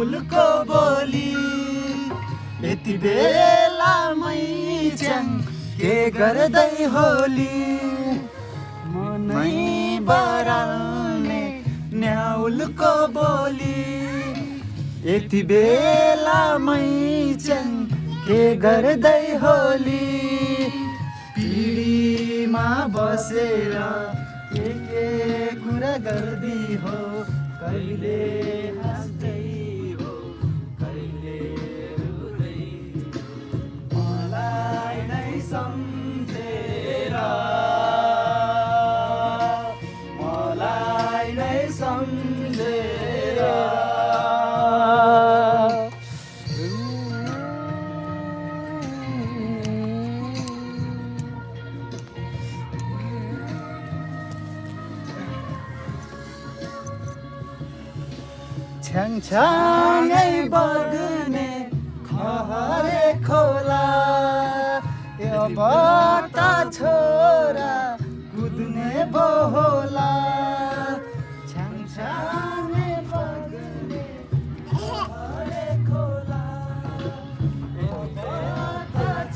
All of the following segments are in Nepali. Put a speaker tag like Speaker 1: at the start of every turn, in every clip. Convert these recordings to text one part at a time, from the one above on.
Speaker 1: न्याउलको बोली यति बेला मैच्याङ के गर्दै होली मनै बराल्ने न्याउलको बोली यति बेला मैच्याङ के गर्दै होली पिँढीमा बसेर के कुरा गर्दी हो कहिले हाँस्दै हो कहिले रुँदै मलाई नै सम्झेर मलाई नै सम्झेर छ्याङछ्याङै बग्ने खहरे खोला अब छोरा कुद्ने बोला छ्याङछ्याङै बग्ने खहरे खोला अब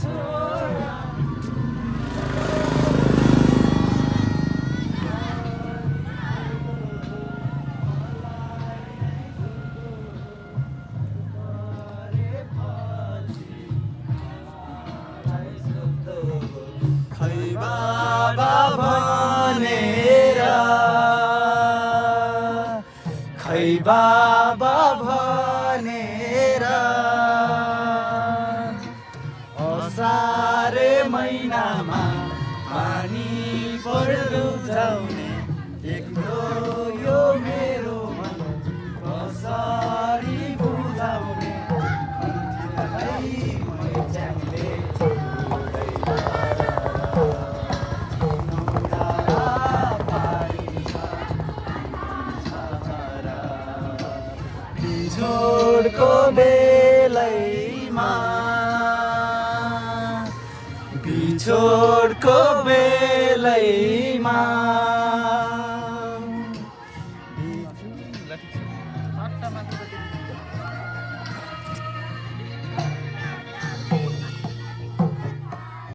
Speaker 1: छोरा खै बाबा भनेर खै बाबा भनेर असारे महिनामा पानी पर्जाउने एक्लो यो मेरो मन कसरी बुझाउने मैच्याङले बिछोडको बेलैमा बिछोडको बेलैमा